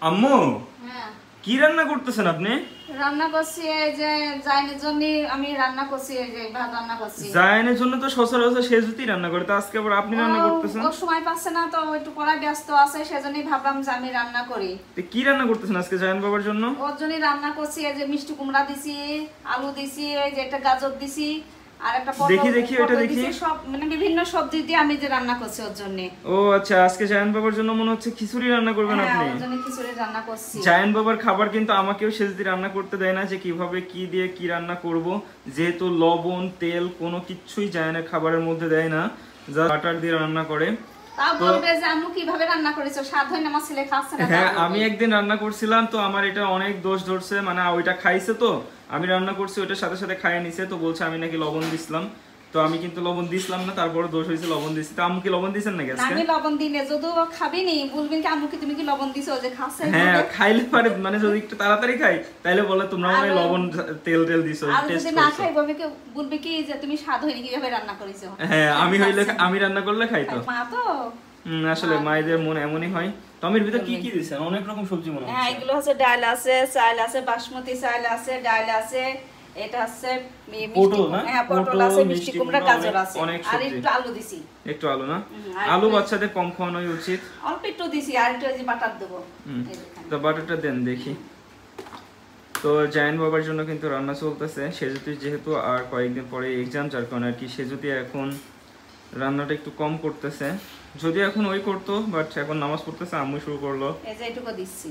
আম্মু হ্যাঁ কি রান্না করতেছেন আপনি? রান্না করছি এই যে জাইনের জন্য আমি রান্না করছি, এই যে ভাত রান্না করছি। জায়ানের জন্য তো সচরাচর সে যদি রান্না করে, তো আজকে আবার আপনি রান্না করতেছেন? ও সময় পাচ্ছে না তো, একটু পড়ায় ব্যস্ত আছে, সেজন্যই ভাবলাম যে আমি রান্না করি। তো কি রান্না করতেছেন আজকে জায়ান বাবার জন্য? ওর জন্যই রান্না করছি, এই যে মিষ্টি কুমড়া দিছি, আলু দিছি, এই যে একটা গাজর দিছি, আর একটা দেখি ওটা দেখি। সব মানে বিভিন্ন সবজি দিয়ে আমি যে রান্না করছি ওর জন্য। ও আচ্ছা, আজকে জায়ান বাবার জন্য মনে হচ্ছে খিচুড়ি রান্না করবেন হ্যাঁ, আপনি? ওর জন্য খিচুড়ি রান্না করছি। জায়ান বাবার খাবার কিন্তু আমাকেও সেজদি রান্না করতে দেয় না, যে কিভাবে কি দিয়ে কি রান্না করব, যেহেতু লবণ তেল কোনো কিছুই জায়ানের খাবারের মধ্যে দেয় না, যা বাটার দিয়ে রান্না করে। তাও বলবে যে আম্মু কিভাবে রান্না করেছো, স্বাদ হয় না, আমার ছেলে খাচ্ছে না। হ্যাঁ, আমি একদিন রান্না করছিলাম তো আমার এটা অনেক দোষ ধরছে, মানে ওইটা খাইছে, তো আমি রান্না করছি ওইটার সাথে সাথে খাইয়ে নিছে, তো বলছে আমি নাকি লবণ দিছিলাম। তো আমি কিন্তু লবণ দিছিলাম না, তারপরে দোষ হয়েছে লবণ দিছি। তো আম্মু কি লবণ দিছেন নাকি আজকে? আমি লবণ দিনে যদিও খাবি নি, বলবেন কি আম্মু কি তুমি কি লবণ দিছো, যে খাচ্ছে। হ্যাঁ, খাইলে পারে, মানে যদি একটু তাড়াতাড়ি খাই তাহলে বলে তোমরা মনে লবণ তেল তেল দিছো, আর টেস্ট যদি না করছো। খাই বলবে কি যে তুমি স্বাদ হয়নি, কিভাবে রান্না করেছো। হ্যাঁ, আমি রান্না করলে খাই তো। মা তো আসলে মায়েদের মন এমনই হয়। টমের ভিতর কি কি দিছেন? অনেক রকম সবজি মনে হ্যাঁ, হচ্ছে। এগুলো হচ্ছে ডাল আছে, চাল আছে, বাসমতি চাল আছে, ডাল আছে, এটা হচ্ছে পটল না? হ্যাঁ, পটল আছে, মিষ্টি কুমড়া, গাজর আছে, অনেক আর সবজি। একটু আলু দিছি। একটু আলু না? আর আলু বাচ্চাদের কম খাওয়ানোই উচিত। অল্প একটু দিছি, আর একটু যে বাটার দেবো। তো বাটারটা দেন দেখি। তো জায়ান বাবার জন্য কিন্তু রান্না চলতেছে। সেজুতি যেহেতু আর কয়েকদিন পরে এক্সাম, যার কারণে আর কি সেজুতি এখন রান্নাটা একটু কম করতেছে। যদিও এখন ওই করতো, বাট এখন নামাজ পড়তেছে, আম্মু শুরু করলো। এই যে এটুকু দিচ্ছি।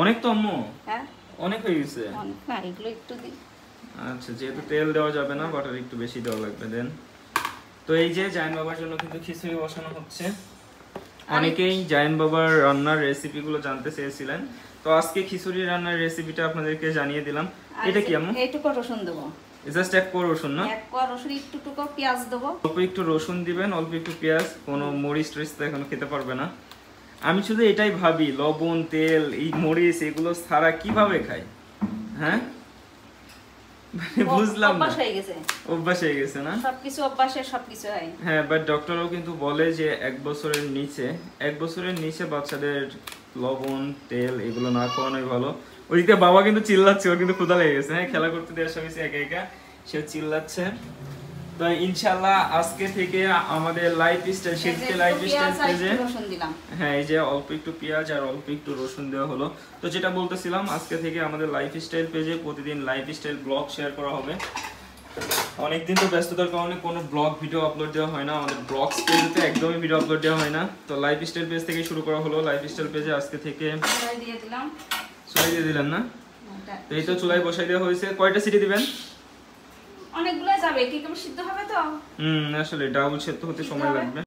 অনেক তো আম্মু, হ্যাঁ অনেক হয়ে গেছে। অনেক না, এগুলো একটু দিই। আচ্ছা, যেহেতু তেল দেওয়া যাবে না, বাটার একটু বেশি দেওয়া লাগবে। দেন। তো এই যে জায়ান বাবার জন্য কিন্তু খিচুড়ি বসানো হচ্ছে। অনেকেই জায়ান বাবার রান্নার রেসিপিগুলো জানতে চেয়েছিলেন, তো আজকে খিচুড়ি রান্নার রেসিপিটা আপনাদেরকে জানিয়ে দিলাম। এটা কি আম্মু? এইটুকু রসুন দেবো, জাস্ট এক কোয়া রসুন না? এক কোয়া রসুন, একটু পেঁয়াজ দেবো। অল্প একটু রসুন দিবেন, অল্প একটু পেঁয়াজ। কোনো মরিচ টরিচ তো এখন খেতে পারবে না। আমি শুধু এটাই ভাবি, লবণ তেল এই মরিচ এগুলো ছাড়া কিভাবে খাই? হ্যাঁ, বুঝলাম না। অভ্যাস হয়ে গেছে না? সবকিছু অভ্যাসে সবকিছু হয়। হ্যাঁ, বাট ডক্টরও কিন্তু বলে যে 1 বছরের নিচে বাচ্চাদের লবণ তেল এগুলো না খাওয়ানোই ভালো। ওইদিকে বাবা কিন্তু চিল্লাচ্ছে, ওর কিন্তু ক্ষুধা লেগে গেছে। হ্যাঁ, খেলা করতে দেওয়ার সময় একা একা সে চিল্লাচ্ছে। তো ইনশাআল্লাহ আজকে থেকে আমাদের লাইফস্টাইল পেজে হ্যাঁ, এই যে অল্প একটু পেঁয়াজ আর অল্প একটু রসুন দেওয়া হলো। তো যেটা বলতেছিলাম, আজকে থেকে আমাদের লাইফস্টাইল পেজে প্রতিদিন লাইফস্টাইল ব্লগ শেয়ার করা হবে। অনেকদিন তো ব্যস্ততার কারণে কোনো ব্লগ ভিডিও আপলোড দেওয়া হয় না, আমাদের ব্লগ পেজেতে একদমই ভিডিও আপলোড দেওয়া হয় না। তো লাইফস্টাইল পেজ থেকে শুরু করা হলো। লাইফস্টাইল পেজে আজকে থেকে চুলাই দিয়ে দিলেন না? তো এই তো চুলাই বসাই দেওয়া হয়েছে। কয়টা সিটি দিবেন? অনেকগুলো যাবে, কি কেমন সিদ্ধ হবে তো। আসলে ডাউল সেদ্ধ হতে সময় লাগবে।